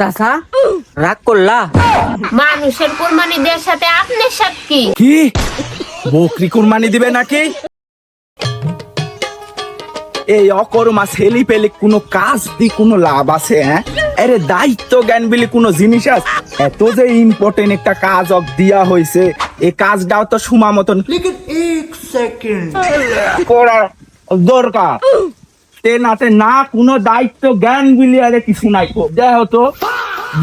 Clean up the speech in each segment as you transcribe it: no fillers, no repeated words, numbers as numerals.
চাচা রাগ করলা? মানুষের কোরবানি দেওয়ার সাথে আপনার সাথে কি? কি বকরি কুরবানি দিবে নাকি? এই অকর্মা ছেলি পেলে কোনো কাজ দি কোনো লাভ আছে? হ্যাঁ, আরে দায়িত্ব জ্ঞান বলে কোনো জিনিস আছে? এত যে ইম্পর্টেন্ট একটা কাজ দিয়া হয়েছে, এই কাজটাও তো সময় মতন করার দরকার। নাতে না কোনো দায়িত্ব জ্ঞান বলি আরে কিছু নাই। দেখ তো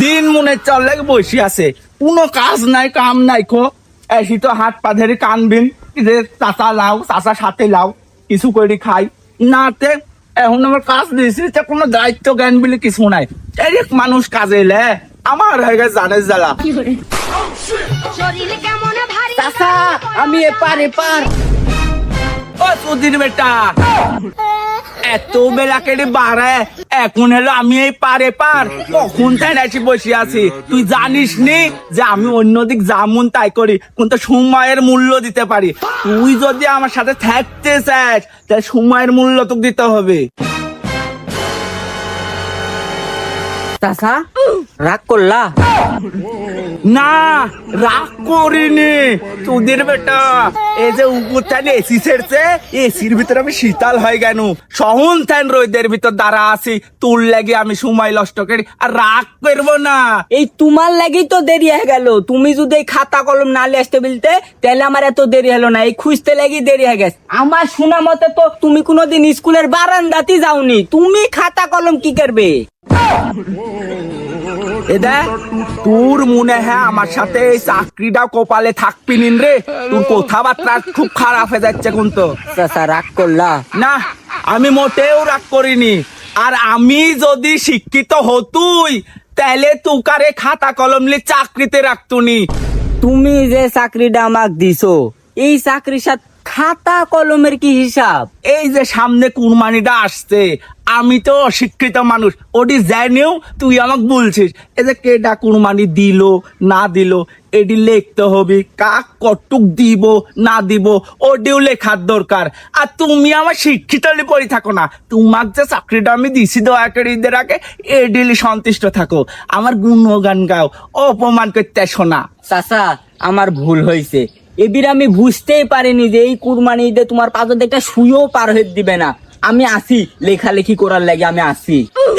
দিন মনে চলে বসে আছে, কোনো কাজ নাই কাম নাই। এসি তো হাত পা ধরে কানবিন যে চাচা লাও, চাচার সাথে লাও, কিছু করে খাই নাতে। এখন আমার কাজ দিয়েছি, কোনো দায়িত্ব জ্ঞান বলে কিছু নাই। এক মানুষ কাজে এলে আমার হয়ে গেছে জানে জ্বালা। চাচা আমি এপার এপার। ও সুধীর বেটা, এত বেলা কেটে বাড়ায়, এখন হলো আমি এই পারে পার কখন তাই এসে বসে আছি। তুই জানিস নি যে আমি অন্যদিক যেমন তাই করি, কিন্তু সময়ের মূল্য দিতে পারি। তুই যদি আমার সাথে থাকতে চাস তাহলে সময়ের মূল্য তোকে দিতে হবে। চাচা রাগ করলা? না, রাগ করিনি তোদের বেটা। এই যে উপর থেকে এসি ছেড়ছে, এসির ভিতরে আমি শীতল হয়ে গেল। সহন থান রোদের ভিতর দাঁড়া আছি, তোর লাগে আমি সময় নষ্ট করি। আর রাগ করবো না। এই তোমার লাগেই তো দেরি হয়ে গেল। তুমি যদি এই খাতা কলম না নিয়ে আসতে বলতে তাহলে আমার এত দেরি হলো না। এই খুঁজতে লাগি দেরি হয়ে গেছে। আমার শোনা মতে তো তুমি কোনোদিন স্কুলের বারান্দাতে যাওনি, তুমি খাতা কলম কি করবে? এদা তোর মনে হয় আমার সাথে এই চাকরিটা কপালে থাকবি নিন রে। তোর কথাবার্তা খুব খারাপ হয়ে যাচ্ছে কিন্তু। চাচা রাগ করলা? না, আমি মোটেও রাগ করিনি। আর আমি যদি শিক্ষিত হতুই তাহলে তুকারে খাতা কলম নিয়ে চাকরিতে রাখতুনি। তুমি যে চাকরিটা আমাকে দিছো, এই চাকরির সাথে খাতা কলমের কি হিসাব? এই যে সামনে কুরবানিটা আসছে, আমি তো অশিক্ষিত মানুষ, ওটি জানিও তুই আমাকে বলছিস এই যে কেডা কুরবানি দিল না দিল এটি লিখতে হবে, কাক কটুক দিব না দিব ওটিও লেখার দরকার। আর তুমি আমার শিক্ষিত পড়ে থাকো না। তোমাকে যে চাকরিটা আমি দিছি দয়া করে ঈদের আগে এডিলি সন্তুষ্ট থাকো, আমার গুণগান গাও, অপমান করতে শোনা। চাচা আমার ভুল হয়েছে। এবার আমি বুঝতেই পারিনি যে এই কুরবানি ঈদে তোমার পাঁচজন একটা শুয়েও পার হয়ে দিবে না। আমি আসি লেখালেখি করার লাগে, আমি আসি।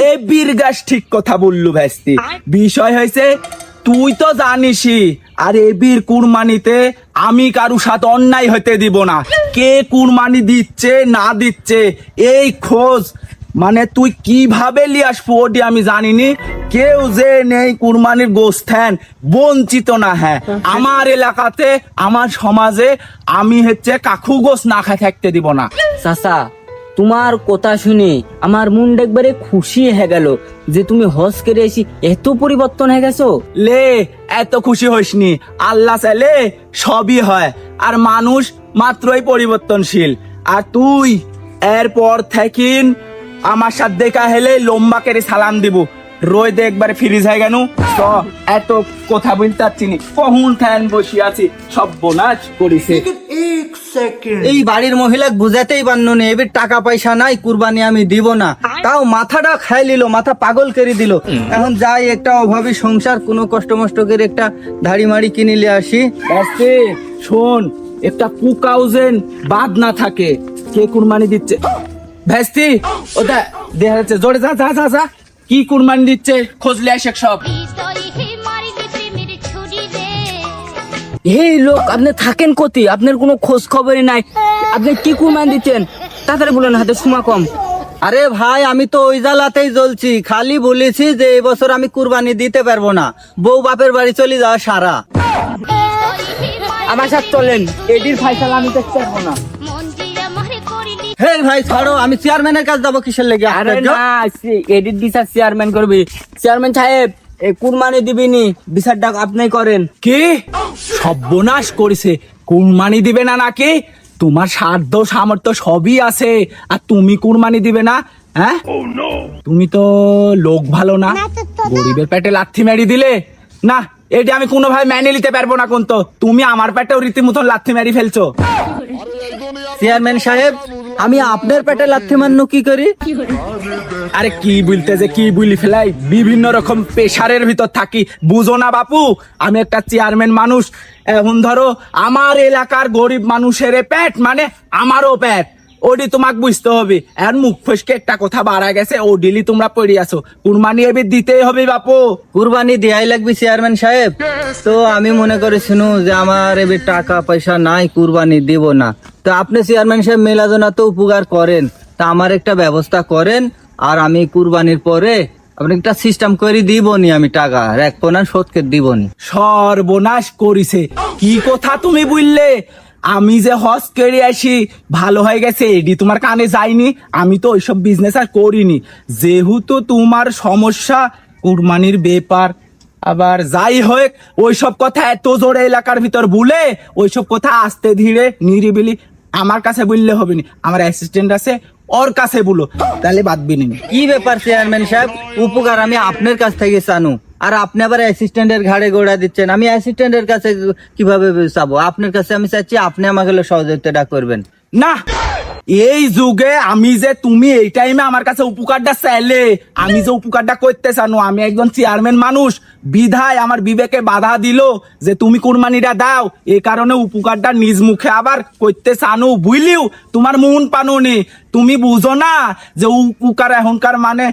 এ বীরগাছ ঠিক কথা বললু ভাইস্তি। বিষয় হয়েছে তুই তো জানিসই, আর এ বীর কুরবানিতে আমি কারু সাথে অন্যায় হতে দিব না। কে কুরবানি দিচ্ছে না দিচ্ছে এই খোঁজ মানে তুই কিভাবে লিয়ে আসবো ওটি আমি জানিনি। কেউ যে নেই কুরবানির গোস্থান বঞ্চিত না। হ্যাঁ, আমার এলাকাতে আমার সমাজে আমি হচ্ছে কাকু গোস না খাই থাকতে দিব না। চাচা তোমার কথা শুনে আমার মন একবারে খুশি হয়ে গেল যে তুমি হজ করে এসে এত পরিবর্তন হয়ে গেছো। লে এত খুশি হইসনি, আল্লাহ চাইলে সবই হয়, আর মানুষ মাত্রই পরিবর্তনশীল। আর তুই এরপর থেকিন আমার সাথে দেখা হলে লম্বা করে সালাম দিব। রোদে একবারে ফ্রিজ হয়ে গেল। তো এত কথা বলতে পারছি নি, কখন ফ্যান বসে আছি সব বোনাস করিছে। এই বাড়ির মহিলা বুঝাতেই পারল না, এবার টাকা পয়সা নাই কুরবানি আমি দিব না, তাও মাথাটা খাই নিল, মাথা পাগল করে দিল। এখন যাই একটা অভাবী সংসার, কোনো কষ্ট মষ্ট করে একটা ধাড়ি মাড়ি কিনে নিয়ে আসি। আস্তে শোন, একটা পুকাও যেন বাদ না থাকে। কে কুরবানি দিচ্ছে ভেস্তি ওটা দেখা যাচ্ছে, জোরে যা যা যা যা। কি কুরবানি দিচ্ছে খোঁজলে আসে সব। এই লোক আপনি থাকেন কোথি? আপনার কোনো খোঁজ খবরই নাই। আপনি কি কুরবানি দিচ্ছেন? তাড়াতাড়ি বলেন, হাতে সময় কম। আরে ভাই আমি তো ওই জ্বালাতেই জ্বলছি, খালি বলেছি যে এবছর আমি কুরবানি দিতে পারবো না, বউ বাপের বাড়ি চলে যাওয়া সারা। আমার সাথে চলেন, এডির ফাইসালা আমি দেখতে পারবো না। হে ভাই ছাড়ো, আমি চেয়ারম্যানের কাছে যাবো কিসের লেগে? আরে না, এডির বিচার চেয়ারম্যান করবি। চেয়ারম্যান সাহেব এই কুরবানি দিবিনি, বিচারটা আপনি করেন। কে সর্বনাশ করেছে? কুরবানি দিবে না নাকি? তোমার সাধ্য সামর্থ্য সবই আছে, আর তুমি কুরবানি দিবে না? হ্যাঁ, তুমি তো লোক ভালো না, গরিবের পেটে লাথি মেরি দিলে না। এটা আমি কোনোভাবে মেনে নিতে পারবো না। কোন তো তুমি আমার পেটেও রীতিমতো লাথি মেরি ফেলছো। চেয়ারম্যান সাহেব আমি আপনার পেটে লাথি মারনু কি করি? আরে কি বলতে যে কি বলি ফেলাই, বিভিন্ন রকম প্রেশারের ভিতর থাকি, বুঝো না বাপু। আমি একটা চেয়ারম্যান মানুষ, এখন ধরো আমার এলাকার গরিব মানুষের পেট মানে আমারও পেট, ওডি তোমাকে বুঝতে হবে। এখন মুখ ফসকে একটা কথা বাড়া গেছে, ও ডিলি তোমরা পড়ে আছো, কুরবানি এবার দিতেই হবে বাপু। কুরবানি দেয়াই লাগবে চেয়ারম্যান সাহেব। তো আমি মনে করেছিল যে আমার এবার টাকা পয়সা নাই, কুরবানি দিব না। তো আপনি চেয়ারম্যান সাহেব মেলাজনা তো উপকার করেন, তা আমার একটা ব্যবস্থা করেন, আর আমি কুরবানির পরে আপনি একটা সিস্টেম করে দিবনি, আমি টাকা রাখবো না, শোধকে দিবনি। সর্বনাশ করিছে, কি কথা তুমি বললে? আমি যে হজ করে আসি ভালো হয়ে গেছে, এডি তোমার কানে যায়নি? আমি তো ওইসব বিজনেস আর করিনি, যেহেতু তোমার সমস্যা কুরবানির ব্যাপার। আবার যাই হোক, ওইসব কথা এত জোরে এলাকার ভিতর বলে, ওইসব কথা আস্তে ধীরে নিরিবিলি আমার কাছে বললে হবে না, আমার অ্যাসিস্ট্যান্ট আছে, ওর কাছে বলো, তাহলে বাদবি নি। কি ব্যাপার চেয়ারম্যান সাহেব, উপকার আমি আপনার কাছ থেকে চানু, আর আপনি আবার অ্যাসিস্ট্যান্টের ঘাড়ে গোড়া দিচ্ছেন। আমি অ্যাসিস্ট্যান্টের কাছে কিভাবে চাবো? আপনার কাছে আমি চাচ্ছি আপনি আমাকে সহযোগিতাটা করবেন। না, এই যুগে আমি যে তুমি এই টাইমে আমার কাছে উপকারটা চাইলে, আমি যে উপকারটা করতে চানো, আমি একজন চেয়ারম্যান মানুষ, বিধায় আমার বিবেকে বাধা দিল যে তুমি কুরবানিটা দাও, এই কারণে উপকারটা নিজ মুখে আবার করতে চানো, বুঝলিও? তোমার মন পানোনি, তুমি বুঝো না যে উপকার এখনকার মানে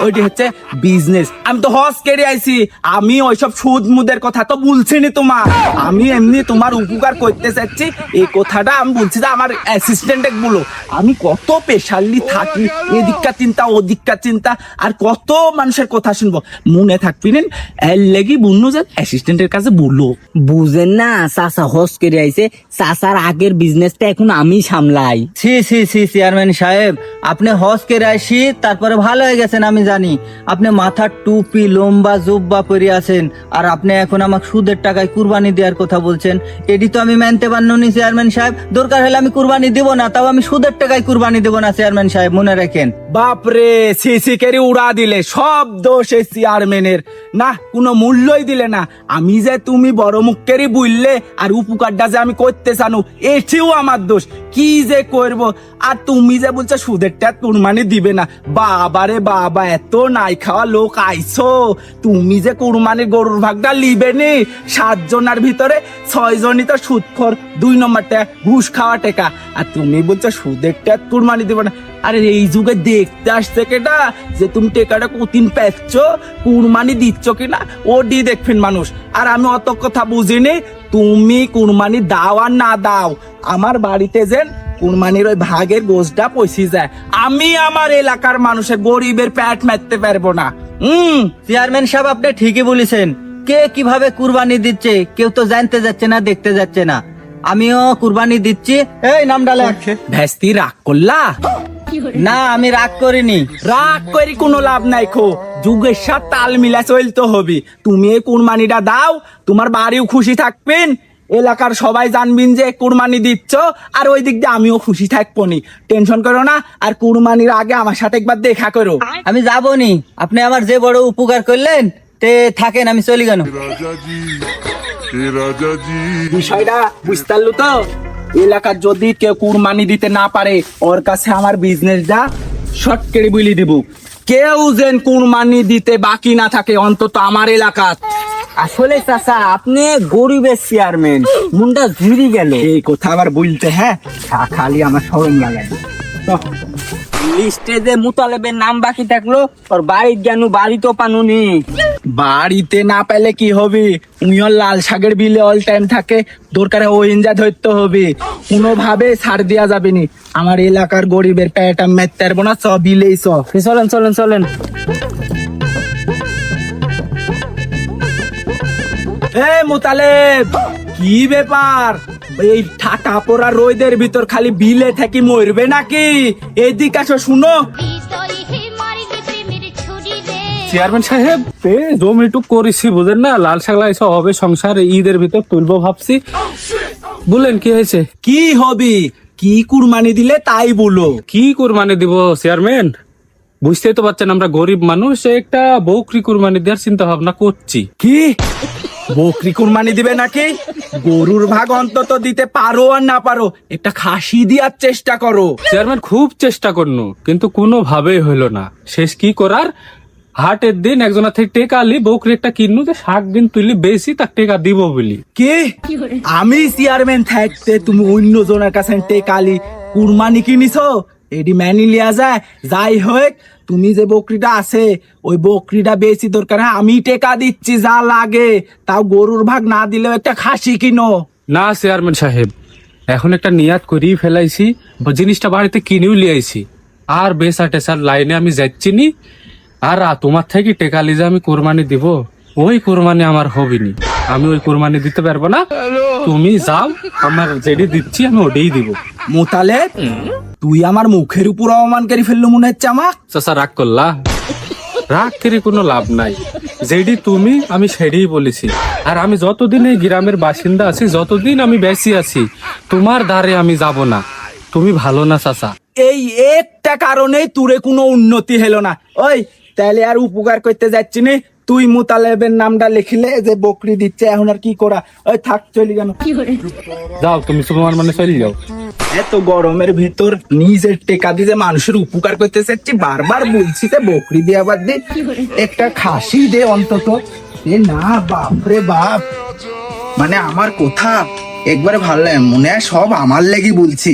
ওইটি হচ্ছে বিজনেস। আমি তো হজ কেড়ে আইছি, আমি ওইসব সুদ মুদের কথা তো বলছি নি তোমার, আমি এমনি তোমার উপকার করতে চাচ্ছি, এই কথাটা আমি বলছি যে আমার অ্যাসিস্ট্যান্টে বলো। আমি কত পেশালি থাকি, এদিককার চিন্তা ওদিককার চিন্তা, আর কত মানুষের কথা শুনবো, মনে থাকবি না? এর লেগে বুঝলো যে অ্যাসিস্ট্যান্টের কাছে বললো। বুঝেন না, চাচা হজ করে আইছে, চাচার আগের বিজনেসটা এখন আমি সামলাই। ছি ছি ছি চেয়ারম্যান সাহেব, আপনি হজ করে আসি তারপরে ভালো হয়ে গেছেন আমি জানি। আপনি মাথার টুপি লম্বা জুব্বা পরে আছেন, আর আপনি এখন আমাকে সুদের টাকায় কুরবানি দেওয়ার কথা বলছেন, এটি তো আমি মানতে পারনি চেয়ারম্যান সাহেব। দরকার হলে আমি কুরবানি দিব না, তাও আমি সুদের টাকায় কুরবানি দেব না চেয়ারম্যান সাহেব, মনে রাখেন। বাপরে, সিসি কেরি উড়া দিলে, সব দোষ এই চেয়ারম্যানের, না কোনো মূল্যই দিলে না। আমি যে তুমি বড় মুখেরই বুঝলে, আর উপকারটা যে আমি করতে চানো, এটিও আমার দোষ, কি যে করব। আর তুমি যে বলছো সুদের টাকা কুরবানি দিবে না, বাবারে বাবা, এত নাই খাওয়া লোক আইছো, তুমি যে কুরবানির গরুর ভাগটা লিবে নি, 7 জনের ভিতরে 6 জনই তো সুদখোর, 2 নম্বরটা ঘুষ খাওয়া টেকা, আর তুমি বলছো সুদের টাকা কুরবানি দিবে না। আরে এই যুগে দেখতে আসছে কেটা যে তুমি টেকাটা কতিন পাচ্ছ, কুরবানি দিচ্ছ কিনা, ওডি দেখবেন মানুষ। আর আমি অত কথা বুঝিনি, তুমি কুরবানি দাও আর না দাও, আমার বাড়িতে যেন কুরবানির ওই ভাগের গোছটা পৌঁছে যায়, আমি আমার এলাকার মানুষের গরিবের পেট মারতে পারবো না। চেয়ারম্যান সাহেব আপনি ঠিকই বলেছেন, কে কিভাবে কুরবানি দিচ্ছে কেউ তো জানতে যাচ্ছে না, দেখতে যাচ্ছে না। আমিও কুরবানি দিচ্ছি। এই নাম ডালে ভেস্তি রাগ করলা? না, আমি রাগ করিনি। রাগ করি কোনো লাভ নাই, খো যুগের সাথে তাল মিলা চলতে হবে। তুমি এই কুরবানিটা দাও, তোমার বাড়িও খুশি থাকবেন, এলাকার সবাই জানবেন যে কুরবানি দিচ্ছ, আর ওই দিক দিয়ে আমিও খুশি থাকবো নি, টেনশন করো না। আর কুরবানির আগে আমার সাথে একবার দেখা করো। আমি যাবনি, আপনি আমার যে বড় উপকার করলেন, তে থাকেন, আমি চলি কেন। বিষয়টা বুঝতে পারলো তো? এলাকার যদি কেউ কুরবানি দিতে না পারে, ওর কাছে আমার বিজনেসটা শর্ট করে বলি দিব, কেউ যেন কুরবানি দিতে বাকি না থাকে, অন্তত আমার এলাকার। আসলে চাচা আপনি গরিবের চেয়ারম্যান, মুন্ডা ঝুড়ি গেল। এই কথা আবার বলতে, হ্যাঁ খালি আমার শরম লাগে। লিস্টে যে মুতালেবের নাম বাকি থাকলো, ওর বাড়ির জ্ঞান বাড়ি তো পানুনি। বাড়িতে না পেলে কি হবে, উনিও লাল শাকের বিলে অল টাইম থাকে, দরকারে ও ইঞ্জা ধরতে হবে, কোনোভাবে ছাড় দেওয়া যাবে নি। আমার এলাকার গরিবের পেটা মেতে পারবো না, চ বিলেই চ। চলেন চলেন চলেন। মোতালেব, কি ব্যাপার? এই ঠাটা পড়া রোদের ভিতর খালি বিলে থাকি মরবে নাকি? এদিকে আসো, শুনো। চেয়ারম্যান সাহেব, জমি টুক করেছি বুঝেন না, লাল শাক লাগাইছে, হবে সংসার, ঈদের ভিতর তুলবো ভাবছি। বলেন কি হয়েছে? কি হবি, কি কুরবানি দিলে তাই বলো। কি কুরবানি দিব চেয়ারম্যান? বুঝতেই তো পারছেন আমরা গরিব মানুষ, একটা বকরি কুরবানি দেওয়ার চিন্তা ভাবনা করছি। কি বকরি কুরবানি দিবে নাকি? গরুর ভাগ অন্তত দিতে পারো আর না পারো, একটা খাসি দেওয়ার চেষ্টা করো। চেয়ারম্যান খুব চেষ্টা করনু, কিন্তু কোনো ভাবেই হইলো না। শেষ কি করার, হাটের দিন একজনের থেকে টেকা আলি, বকরি একটা কিনু, যে 60 দিন তুলি বেশি তার টেকা দিব বলি। কি আমি চেয়ারম্যান থাকতে তুমি অন্য জনের কাছে টেকালি কুরবানি কিনিছো? এটি মেনে লিয়া যায়। যাই হোক, তুমি যে বকরিটা আছে ওই বকরিটা বেশি দরকার হয় আমি টেকা দিচ্ছি যা লাগে, তাও গরুর ভাগ না দিলেও একটা খাসি কিনো। না চেয়ারম্যান সাহেব, এখন একটা নিয়াত করেই ফেলাইছি, জিনিসটা বাড়িতে কিনেও লিয়াইছি, আর বেসা টেসার লাইনে আমি যাচ্ছি নি। আর তোমার থেকে টেকালি যে আমি কোরবানি দিব, ওই কোরবানি আমার হবিনি, আমি ওই কোরবানি দিতে পারবো না। তুমি যাও, আমার যেটি দিচ্ছি আমি ওটাই দিব। মোতালে তুই আমার মুখের উপর অপমান করে ফেললো মনে হচ্ছে আমার। চাচা রাগ করলা? রাগ করে কোনো লাভ নাই, যেটি তুমি আমি সেটাই বলেছি। আর আমি যতদিন এই গ্রামের বাসিন্দা আছি, যতদিন আমি বেঁচে আছি, তোমার দ্বারে আমি যাব না। তুমি ভালো না চাচা। এই একটা কারণেই তোরে কোনো উন্নতি হলো না। ওই তাহলে আর উপকার করতে যাচ্ছি না, তুই মুতালেবের নামটা লিখলে যে বকরি দিচ্ছে, এখন আর কি করা? ওই থাক, চলি কেন? যাও তুমি, তোমার মানে চলে যাও। এত গরমের ভিতর নিজের টেকা দিয়ে মানুষের উপকার করতে চাচ্ছি, বারবার বলছি যে বকরি দিয়ে আবার দে, একটা খাসি দে অন্তত। এ না, বাপরে বাপ, মানে আমার কথা একবারে ভালো লাগে, মনে হয় সব আমার লেগে বলছি।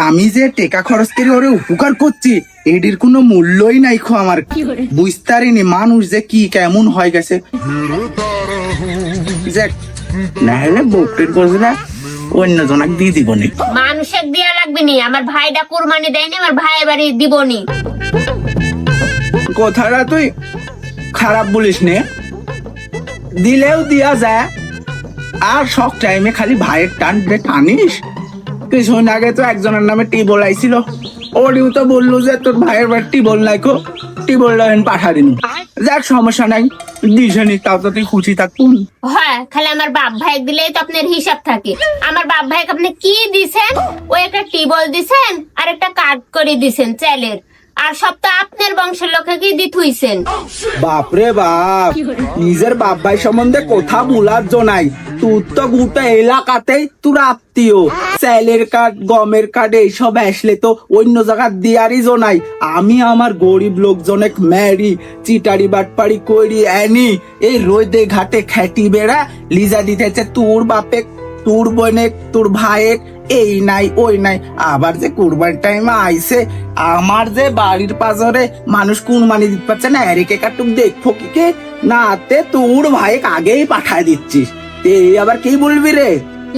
আমি যে টেকা খরচ করে ওরে উপকার করছি, এটির কোনো মূল্যই নাই খো আমার। বুঝতে পারিনি মানুষ যে কি কেমন হয়ে গেছে। যাক, না হলে বকরির করছে না, অন্য জনাক দিয়ে দিব নি। মানুষের দেয়া লাগবে নি, আমার ভাইটা কুরবানি দেয়নি, আমার ভাই বাড়ি দিবনি। কথাটা তুই খারাপ বলিস নে, দিলেও দিয়া যায়। আর সব টাইমে খালি ভাইয়ের টান টানিস। কিছুদিন আগে তো একজনের নামে টিবল আইছিল, ওরিও তো বললো যে তোর ভাইয়ের বাড়ি টিবল নাই, কো টিবলটা পাঠা দিন। যাক, সমস্যা নাই, দিশনি, তাও তো তুই খুশি থাকুন। হ্যাঁ, খালি আমার বাপ ভাই দিলেই তো আপনার হিসাব থাকে। আমার বাপ ভাইকে আপনি কি দিছেন? ওই একটা টিবল দিছেন আর একটা কার্ড করে দিছেন চালের, আর সব তো আপনার বংশের লোকে কি দি থুইছেন। বাপরে বাপ, নিজের বাপ ভাই সম্বন্ধে কথা বলার জনাই। তোর তো গোটা এলাকাতেই তোর আত্মীয়, স্যালের কার্ড, গমের কার্ড এইসব আসলে তো অন্য জায়গার দিয়ারই জনাই। আমি আমার গরিব লোকজনেক ম্যারি চিটারি বাটপাড়ি করি এনি, এই রোদে ঘাটে খেটি বেড়া লিজা দিতেছে তোর বাপে, তোর বোনে, তোর ভাইয়ের এই নাই ওই নাই। আবার যে কুরবানির টাইমে আইছে, আমার যে বাড়ির পাজরে মানুষ কুরবানি দিতে পারছে না, এরিকে কাটুক দেখবো কি না, তে তোর ভাই আগেই পাঠায় দিচ্ছিস, এই আবার কি বলবি রে?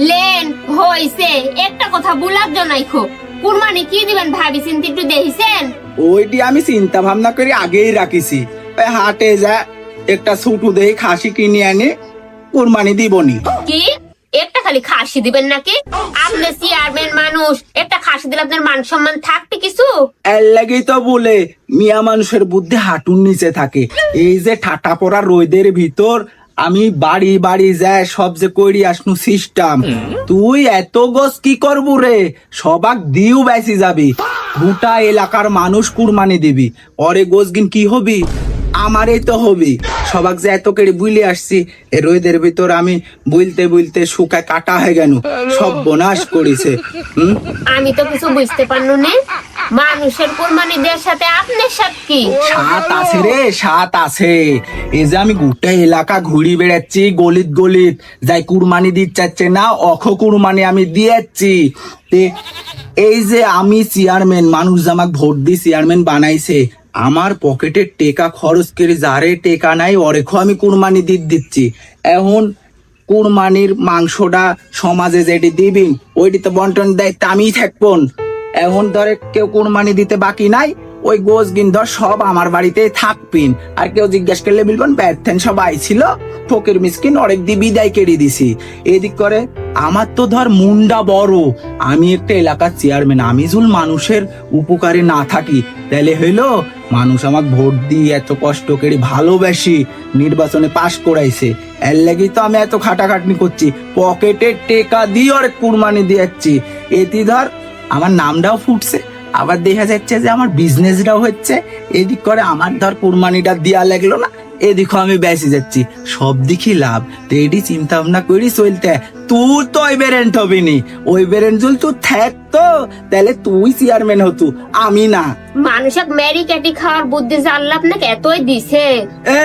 লেন হইছে, একটা কথা বুলার জন্যই খো, কুরবানি কি দিবেন ভাবি চিন্তা একটু দেখিছেন? ওইটি আমি চিন্তা ভাবনা করে আগেই রাখিছি, ওই হাটে যা একটা ছুটু দেই খাসি কিনে আনে কুরবানি দিবনি। কি একটা খালি খাসি দিবেন নাকি? আপনি চেয়ারম্যান মানুষ, একটা খাসি দিলে আপনার মান সম্মান থাকবে কিছু? এর লাগেই তো বলে মিয়া মানুষের বুদ্ধি হাঁটুর নিচে থাকে। এই যে ঠাটা পড়া রোদের ভিতর আমি বাড়ি বাড়ি যায় সব যে করি আসনু সিস্টেম। তুই এত গোস কি করবো রে? সবাক দিও বেশি যাবি, গোটা এলাকার মানুষ কুরবানি দিবি, অরে গোস গিন কি হবি? আমারই তো হবি। সবাক যে এত করে বুইলে আসছি, এ রোদের ভিতর আমি বুলতে বুলতে শুকায় কাটা হয়ে গেল, সব বনাশ করেছে। আমি তো কিছু বুঝতে পারলু না, মানুষের কুরবানি দেওয়ার সাথে আপনার সাথে কি সাত আছে রে? সাত আছে। এই যে আমি গোটা এলাকা ঘুরি বেড়াচ্ছি, গলিত গলিত যাই কুরবানি দিচ্ছে না, অখ কুরবানি আমি দিয়েছি। এই যে আমি চেয়ারম্যান, মানুষ আমাকে ভোট দিয়ে চেয়ারম্যান বানাইছে, আমার পকেটের টেকা খরচ করে যারে টেকা নাই অরেখো আমি কুরবানি দিচ্ছি। এখন কুরবানির মাংসটা সমাজে যেটি দিবি ওইটি তো বন্টন দায়িত্ব আমিই থাকবন। এখন ধরে কেউ কুরবানি দিতে বাকি নাই, ওই গোস গিন ধর সব আমার বাড়িতে থাকবিন। আর কেউ জিজ্ঞেস করলে বলবেন ব্যাথেন সব আইছিল, ফকির মিসকিন অনেক দিয়ে বিদায় কেড়ে দিছি। এদিক করে আমার তো ধর মুন্ডা বড়, আমি একটা এলাকার চেয়ারম্যান, আমি যদি মানুষের উপকারে না থাকি তাহলে হইলো? মানুষ আমাকে ভোট দিয়ে এত কষ্ট করে ভালোবাসি নির্বাচনে পাশ করাইছে, এর লাগি তো আমি এত খাটাখাটনি করছি, পকেটের টেকা দিয়ে অনেক কুরবানি দিয়েছি। এটি ধর আমার নামটাও ফুটছে, আবার দেখা যাচ্ছে যে আমার বিজনেসটাও হচ্ছে। এদিক করে আমার ধর কুরবানিটা দেওয়া লাগলো না, এদিকে আমি বেঁচে যাচ্ছি, সব দিকে লাভ। তো এটি চিন্তা ভাবনা করি চলতে, তুই তো ওই বেরেন্ট হবি নি। ওই বেরেন্ট যদি তুই থাকতো তাহলে তুই চেয়ারম্যান হতু, আমি না। মানুষক মেরি কেটি খাওয়ার বুদ্ধি জানলে আপনাকে এতই দিছে।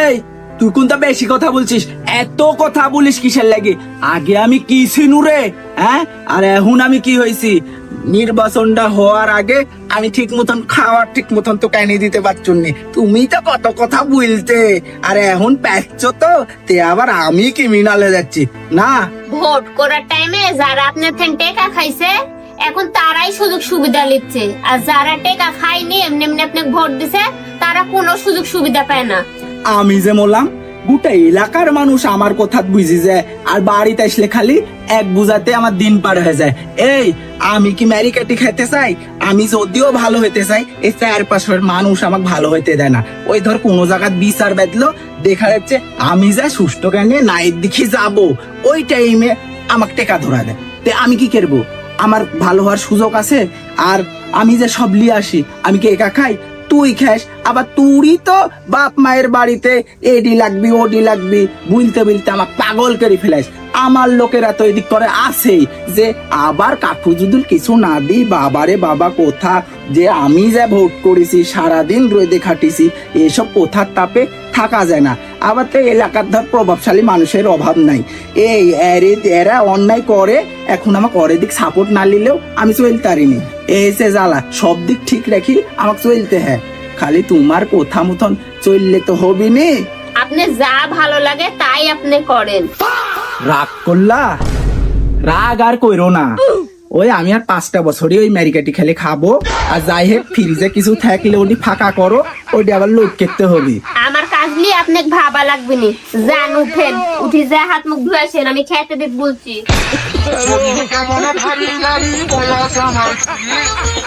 এই তুই কোনটা বেশি কথা বলছিস, এত কথা বলিস কিসের লাগে? আগে আমি কি ছিনু রে, হ্যাঁ? আর এখন আমি কি হয়েছি? নির্বাচনটা হওয়ার আগে আমি ঠিক মতন খাওয়ার ঠিক মতন তো কেন দিতে পারছো নি। তুমি তো কত কথা বলতে, আর এখন পাচ্ছ তো তে আবার আমি ক্রিমিনালে যাচ্ছি না। ভোট করার টাইমে যারা আপনার থেকে টেকা খাইছে এখন তারাই সুযোগ সুবিধা নিচ্ছে, আর যারা টেকা খায়নি এমনি এমনি আপনাকে ভোট দিছে তারা কোনো সুযোগ সুবিধা পায় না। আমি যে বললাম গোটা এলাকার মানুষ আমার কথা বুঝি যায়, আর বাড়িতে আসলে খালি এক বুঝাতে আমার দিন পার হয়ে যায়। এই আমি কি ম্যারিকাটি খেতে চাই? আমি যদিও ভালো হইতে চাই, এই চারপাশের মানুষ আমাকে ভালো হইতে দেয় না। ওই ধর কোনো জায়গায় বিচার বেদলো, দেখা যাচ্ছে আমি যা সুষ্ঠু জ্ঞানে নাইট দিকে যাব, ওই টাইমে আমাকে টেকা ধরা দেয়। তে আমি কি করবো? আমার ভালো হওয়ার সুযোগ আছে? আর আমি যে সব লিয়ে আসি, আমি কি একা খাই? তুই খাস, আবার তুই তো বাপ মায়ের বাড়িতে এডি লাগবি ওডি লাগবি বুলতে বুলতে আমার পাগল করে ফেলাস। আমার লোকেরা তো এদিক করে আছে যে আবার কাকু যদি কিছু না দি, বাবারে বাবা কোথা যে আমি যা ভোট করেছি সারাদিন রোদে খাটিছি, এসব কোথার তাপে থাকা যায় না। আবার তো এলাকার ধর প্রভাবশালী মানুষের অভাব নাই। এই এরা অন্যায় করে, এখন আমাকে অরে দিক সাপোর্ট না নিলেও আমি চলতে পারিনি। এসে জ্বালা, সব দিক ঠিক রাখি আমাকে চলতে হ্যাঁ, খালি তোমার কথা মতন চললে তো হবি নি। আপনি যা ভালো লাগে তাই আপনি করেন। রাগ করলা? রাগ আর কইরো না। ওই আমি আর 5টা বছরই ওই ম্যারিকাটি খেলে খাবো, আর যাই হোক ফ্রিজে কিছু থাকলে ওটি ফাঁকা করো, ওটি আবার লোড করতে হবে। আমার কাজ নিয়ে আপনাকে ভাবা লাগবে নি, যান উঠেন, উঠি যা হাত মুখ ধুয়ে আসেন, আমি খেতে দিতে বলছি। কেমন ভারী গাড়ি বয়স আমার কি,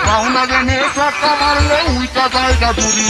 পাহুনা জানে চাকা মারলে উল্টা জায়গা দূরি।